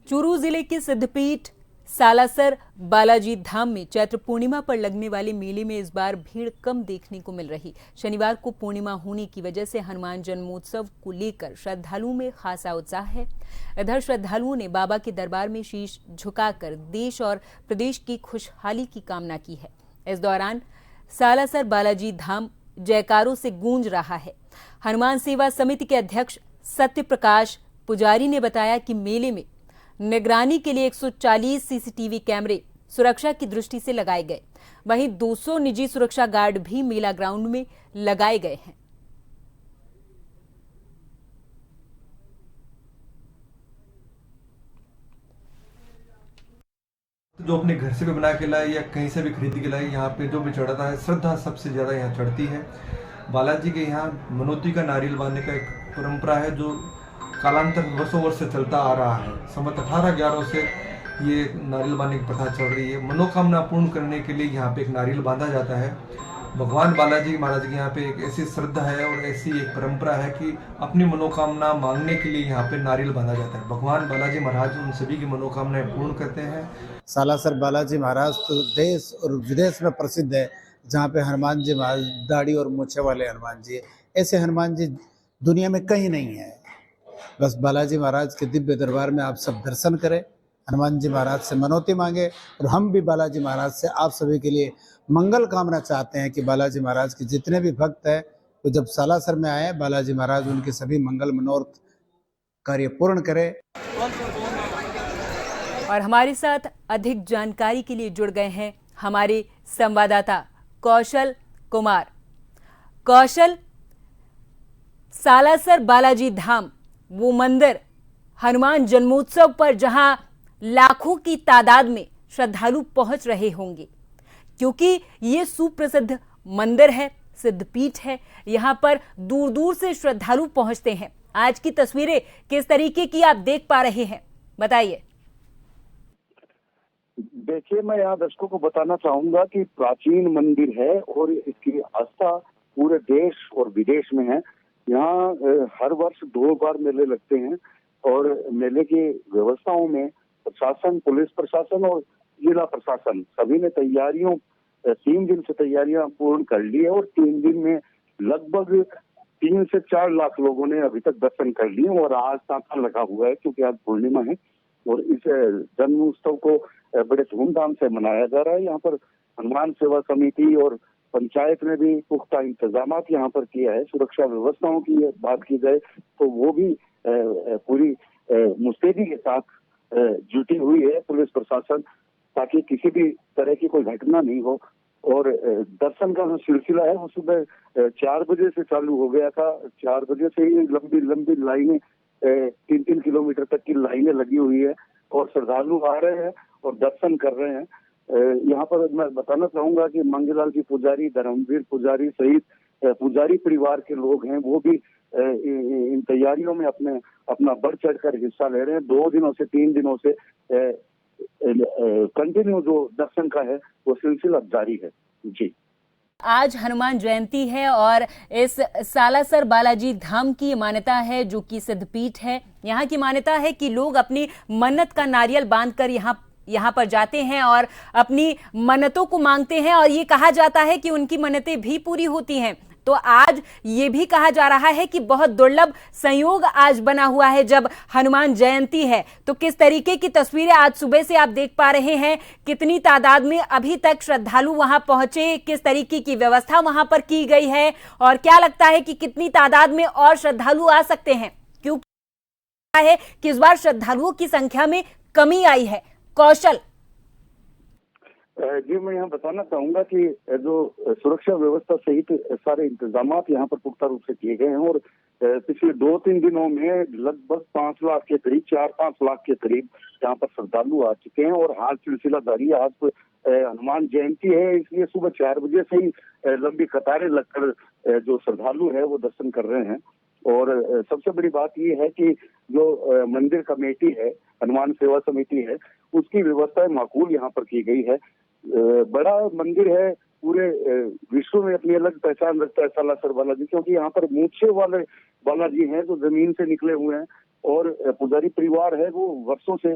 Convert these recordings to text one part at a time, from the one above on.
चूरू जिले के सिद्धपीठ सालासर बालाजी धाम में चैत्र पूर्णिमा पर लगने वाले मेले में इस बार भीड़ कम देखने को मिल रही। शनिवार को पूर्णिमा होने की वजह से हनुमान जन्मोत्सव को लेकर श्रद्धालुओं में खासा उत्साह है। इधर श्रद्धालुओं ने बाबा के दरबार में शीश झुकाकर देश और प्रदेश की खुशहाली की कामना की है। इस दौरान सालासर बालाजी धाम जयकारों से गूंज रहा है। हनुमान सेवा समिति के अध्यक्ष सत्य प्रकाश पुजारी ने बताया कि मेले में निगरानी के लिए 140 सीसीटीवी कैमरे सुरक्षा की दृष्टि से लगाए गए। वहीं 200 निजी सुरक्षा गार्ड भी मेला ग्राउंड में लगाए गए हैं। जो अपने घर से भी बना के लाए या कहीं से भी खरीद के लाए, यहाँ पे जो भी चढ़ाता है, श्रद्धा सबसे ज्यादा यहाँ चढ़ती है। बालाजी के यहाँ मनोती का नारियल बांधने का एक परंपरा है जो कालांतर वर्षों वर्ष से चलता आ रहा है। संवत 1811 से ये नारियल बांधने की प्रथा चल रही है। मनोकामना पूर्ण करने के लिए यहाँ पे एक नारियल बांधा जाता है। भगवान बालाजी महाराज के यहाँ पे एक ऐसी श्रद्धा है और ऐसी एक परंपरा है कि अपनी मनोकामना मांगने के लिए यहाँ पे नारियल बांधा जाता है। भगवान बालाजी महाराज उन सभी की मनोकामनाएं पूर्ण करते हैं। सालासर बालाजी महाराज तो देश और विदेश में प्रसिद्ध है, जहाँ पे हनुमान जी महाराज दाढ़ी और मूछे वाले हनुमान जी, ऐसे हनुमान जी दुनिया में कहीं नहीं है। बस बालाजी महाराज के दिव्य दरबार में आप सब दर्शन करें, हनुमान जी महाराज से मनौती मांगे। और हम भी बालाजी महाराज से आप सभी के लिए मंगल कामना चाहते हैं कि बालाजी महाराज के जितने भी भक्त हैं तो जब सालासर में आए, बालाजी महाराज उनके सभी मंगल मनोरथ कार्य पूर्ण करें। और हमारे साथ अधिक जानकारी के लिए जुड़ गए हैं हमारे संवाददाता कौशल कुमार। कौशल, सालासर बालाजी धाम वो मंदिर हनुमान जन्मोत्सव पर जहां लाखों की तादाद में श्रद्धालु पहुंच रहे होंगे, क्योंकि ये सुप्रसिद्ध मंदिर है, सिद्धपीठ है, यहां पर दूर दूर से श्रद्धालु पहुंचते हैं। आज की तस्वीरें किस तरीके की आप देख पा रहे हैं, बताइए। देखिए, मैं यहाँ दर्शकों को बताना चाहूंगा कि प्राचीन मंदिर है और इसकी आस्था पूरे देश और विदेश में है। यहाँ हर वर्ष 2 बार मेले लगते हैं और मेले की व्यवस्थाओं में प्रशासन, पुलिस प्रशासन और जिला प्रशासन सभी ने 3 दिन से तैयारियां पूर्ण कर ली है और 3 दिन में लगभग 3 से 4 लाख लोगों ने अभी तक दर्शन कर लिए। और आज तांता लगा हुआ है क्योंकि आज पूर्णिमा है और इस जन्म उत्सव को बड़े धूमधाम से मनाया जा रहा है। यहाँ पर हनुमान सेवा समिति और पंचायत ने भी पुख्ता इंतजाम यहाँ पर किया है। सुरक्षा व्यवस्थाओं की बात की जाए तो वो भी पूरी मुस्तैदी के साथ जुटी हुई है पुलिस प्रशासन, ताकि किसी भी तरह की कोई घटना नहीं हो। और दर्शन का जो सिलसिला है वो सुबह 4 बजे से चालू हो गया था। 4 बजे से ही लंबी लंबी लाइनें, 3-3 किलोमीटर तक की लाइनें लगी हुई है और श्रद्धालु आ रहे हैं और दर्शन कर रहे हैं। यहाँ पर मैं बताना चाहूंगा कि मंगलाल जी पुजारी, धर्मवीर पुजारी सहित पुजारी परिवार के लोग हैं, वो भी इन तैयारियों में अपना बढ़ चढ़कर हिस्सा ले रहे हैं। 2 दिनों से 3 दिनों से कंटिन्यू जो दर्शन का है वो सिलसिला जारी है। जी, आज हनुमान जयंती है और इस सालासर बालाजी धाम की मान्यता है, जो कि सिद्धपीठ है। यहाँ की मान्यता है कि लोग अपनी मन्नत का नारियल बांधकर यहाँ पर जाते हैं और अपनी मन्नतों को मांगते हैं और ये कहा जाता है कि उनकी मन्नतें भी पूरी होती हैं। तो आज ये भी कहा जा रहा है कि बहुत दुर्लभ संयोग आज बना हुआ है जब हनुमान जयंती है। तो किस तरीके की तस्वीरें आज सुबह से आप देख पा रहे हैं, कितनी तादाद में अभी तक श्रद्धालु वहां पहुंचे, किस तरीके की व्यवस्था वहां पर की गई है और क्या लगता है कि कितनी तादाद में और श्रद्धालु आ सकते हैं, क्योंकि है कि इस बार श्रद्धालुओं की संख्या में कमी आई है। कौशल जी, मैं यहाँ बताना चाहूंगा कि जो सुरक्षा व्यवस्था सहित सारे इंतजाम यहाँ पर पुख्ता रूप से किए गए हैं और पिछले 2-3 दिनों में लगभग 5 लाख के करीब, 4-5 लाख के करीब यहाँ पर श्रद्धालु आ चुके हैं और आज सिलसिला जारी है। आज हनुमान जयंती है, इसलिए सुबह 4 बजे से ही लंबी कतारें लगकर जो श्रद्धालु है वो दर्शन कर रहे हैं। और सबसे बड़ी बात ये है कि जो मंदिर कमेटी है, हनुमान सेवा समिति है, उसकी व्यवस्थाएं माकूल यहाँ पर की गई है। बड़ा मंदिर है, पूरे विश्व में अपनी अलग पहचान रखता है सालासर बालाजी, क्योंकि यहाँ पर मूछे वाले बालाजी हैं जो जमीन से निकले हुए हैं और पुजारी परिवार है वो वर्षों से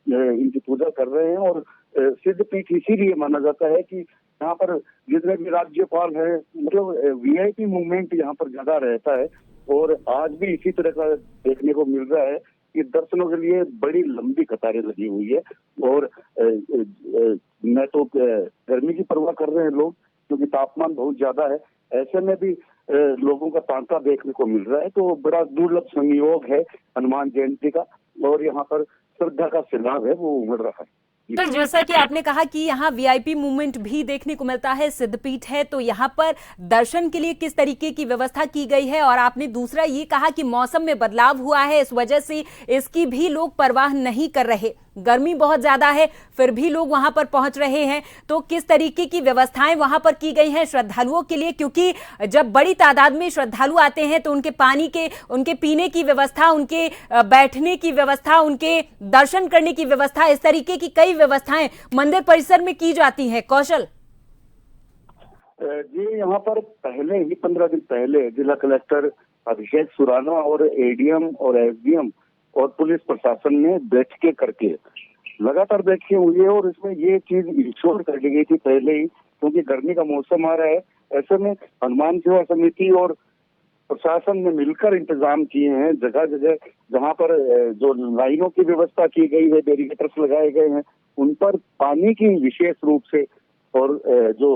इनकी पूजा कर रहे हैं। और सिद्ध पीठ इसीलिए माना जाता है कि यहाँ पर जितने भी राज्यपाल है, मतलब वीआईपी मूवमेंट यहाँ पर ज्यादा रहता है। और आज भी इसी तरह का देखने को मिल रहा है कि दर्शनों के लिए बड़ी लंबी कतारें लगी हुई है। और न तो गर्मी की परवाह कर रहे हैं लोग, क्योंकि तापमान बहुत ज्यादा है, ऐसे में भी लोगों का तांता देखने को मिल रहा है। तो बड़ा दुर्लभ संयोग है हनुमान जयंती का, और यहाँ पर श्रद्धा का सैलाब है वो उमड़ रहा है। तो जैसा कि आपने कहा कि यहाँ वीआईपी मूवमेंट भी देखने को मिलता है, सिद्धपीठ है, तो यहाँ पर दर्शन के लिए किस तरीके की व्यवस्था की गई है? और आपने दूसरा ये कहा कि मौसम में बदलाव हुआ है, इस वजह से इसकी भी लोग परवाह नहीं कर रहे, गर्मी बहुत ज्यादा है फिर भी लोग वहां पर पहुंच रहे हैं। तो किस तरीके की व्यवस्थाएं वहां पर की गई हैं श्रद्धालुओं के लिए? क्योंकि जब बड़ी तादाद में श्रद्धालु आते हैं तो उनके पानी के, उनके पीने की व्यवस्था, उनके बैठने की व्यवस्था, उनके दर्शन करने की व्यवस्था, इस तरीके की कई व्यवस्थाएं मंदिर परिसर में की जाती हैं। कौशल जी, यहाँ पर पहले ही 15 दिन पहले जिला कलेक्टर अभिषेक सुराना और एडीएम और एसडीएम और पुलिस प्रशासन ने बैठकें करके लगातार बैठकें हुई है। और इसमें ये चीज इंश्योर कर ली गई थी पहले ही, क्योंकि गर्मी का मौसम आ रहा है, ऐसे में हनुमान सेवा समिति और प्रशासन ने मिलकर इंतजाम किए हैं। जगह जगह जहाँ पर जो लाइनों की व्यवस्था की गई है, बैरिकेड्स लगाए गए हैं, उन पर पानी की विशेष रूप से, और जो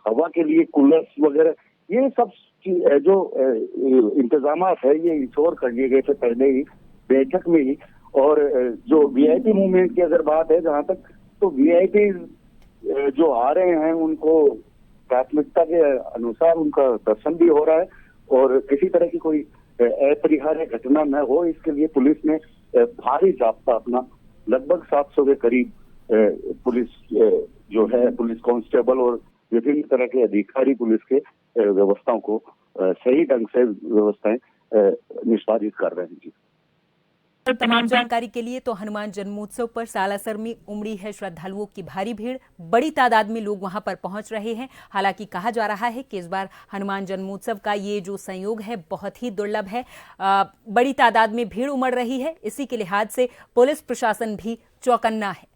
हवा के लिए कूलर्स वगैरह, ये सब जो इंतजाम है ये इंश्योर कर लिए गए थे पहले ही बैठक में ही। और जो वीआईपी मूवमेंट की अगर बात है जहाँ तक, तो वीआईपी जो आ रहे हैं उनको प्राथमिकता के अनुसार उनका दर्शन भी हो रहा है, और किसी तरह की कोई अपरिहार्य घटना न हो इसके लिए पुलिस ने भारी जाब्ता अपना लगभग 700 के करीब पुलिस जो है, पुलिस कांस्टेबल और विभिन्न तरह के अधिकारी पुलिस के व्यवस्थाओं को सही ढंग से व्यवस्थाएं निष्पादित कर रहे हैं। जी, तमाम जानकारी के लिए तो हनुमान जन्मोत्सव पर सालासर में उमड़ी है श्रद्धालुओं की भारी भीड़, बड़ी तादाद में लोग वहां पर पहुंच रहे हैं। हालांकि कहा जा रहा है कि इस बार हनुमान जन्मोत्सव का ये जो संयोग है बहुत ही दुर्लभ है, बड़ी तादाद में भीड़ उमड़ रही है, इसी के लिहाज से पुलिस प्रशासन भी चौकन्ना है।